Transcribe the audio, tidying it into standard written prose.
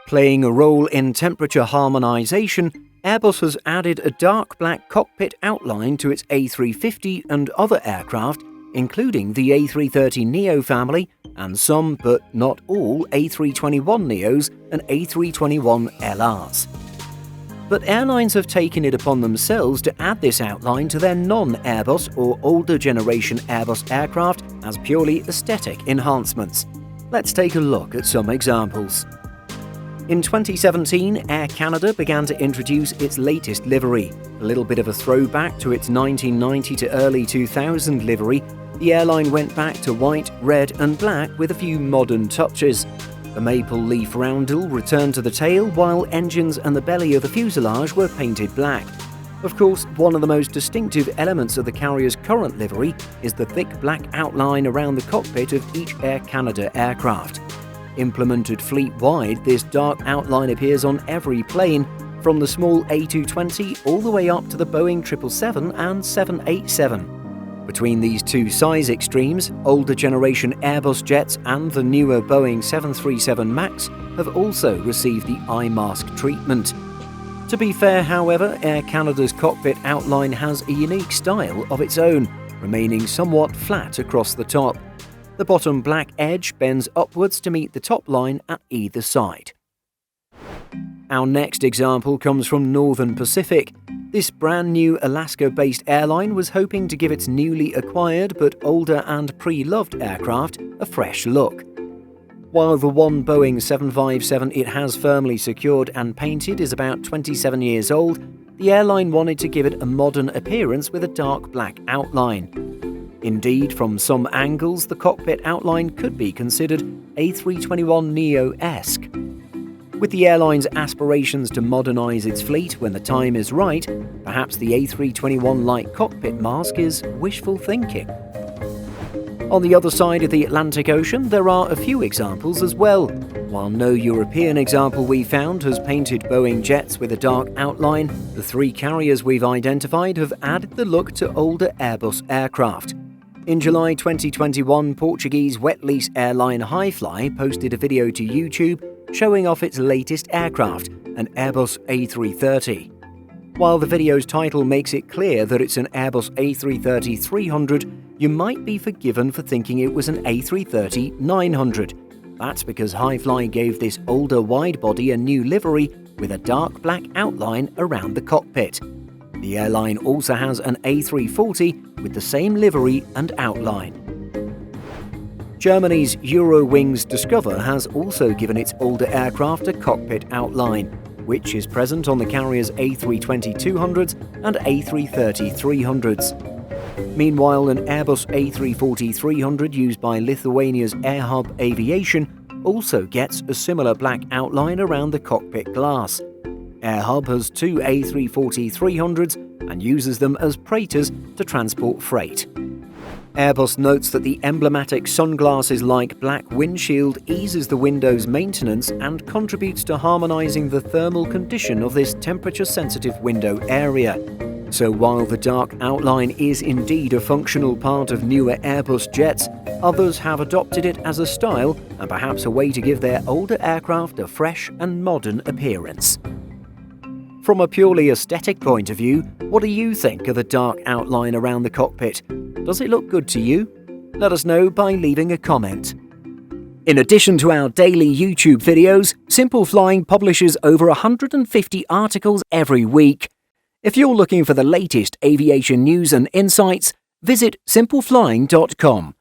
Playing a role in temperature harmonization, Airbus has added a dark black cockpit outline to its A350 and other aircraft, including the A330neo family and some, but not all, A321neos and A321LRs. But airlines have taken it upon themselves to add this outline to their non-Airbus or older generation Airbus aircraft as purely aesthetic enhancements. Let's take a look at some examples. In 2017, Air Canada began to introduce its latest livery. A little bit of a throwback to its 1990 to early 2000 livery, the airline went back to white, red and black with a few modern touches. The maple leaf roundel returned to the tail, while engines and the belly of the fuselage were painted black. Of course, one of the most distinctive elements of the carrier's current livery is the thick black outline around the cockpit of each Air Canada aircraft. Implemented fleet-wide, this dark outline appears on every plane, from the small A220 all the way up to the Boeing 777 and 787. Between these two size extremes, older generation Airbus jets and the newer Boeing 737 MAX have also received the eye mask treatment. To be fair, however, Air Canada's cockpit outline has a unique style of its own, remaining somewhat flat across the top. The bottom black edge bends upwards to meet the top line at either side. Our next example comes from Northern Pacific. This brand new Alaska-based airline was hoping to give its newly acquired but older and pre-loved aircraft a fresh look. While the one Boeing 757 it has firmly secured and painted is about 27 years old, the airline wanted to give it a modern appearance with a dark black outline. Indeed, from some angles, the cockpit outline could be considered A321neo-esque. With the airline's aspirations to modernize its fleet when the time is right, perhaps the A321-like cockpit mask is wishful thinking. On the other side of the Atlantic Ocean, there are a few examples as well. While no European example we found has painted Boeing jets with a dark outline, the three carriers we've identified have added the look to older Airbus aircraft. In July 2021, Portuguese wet lease airline Highfly posted a video to YouTube showing off its latest aircraft, an Airbus A330. While the video's title makes it clear that it's an Airbus A330-300, you might be forgiven for thinking it was an A330-900. That's because Highfly gave this older widebody a new livery with a dark black outline around the cockpit. The airline also has an A340 with the same livery and outline. Germany's Eurowings Discover has also given its older aircraft a cockpit outline, which is present on the carrier's A320-200s and A330-300s. Meanwhile, an Airbus A340-300 used by Lithuania's AirHub Aviation also gets a similar black outline around the cockpit glass. AirHub has two A340-300s and uses them as freighters to transport freight. Airbus notes that the emblematic sunglasses-like black windshield eases the window's maintenance and contributes to harmonizing the thermal condition of this temperature-sensitive window area. So while the dark outline is indeed a functional part of newer Airbus jets, others have adopted it as a style and perhaps a way to give their older aircraft a fresh and modern appearance. From a purely aesthetic point of view, what do you think of the dark outline around the cockpit? Does it look good to you? Let us know by leaving a comment. In addition to our daily YouTube videos, Simple Flying publishes over 150 articles every week. If you're looking for the latest aviation news and insights, visit simpleflying.com.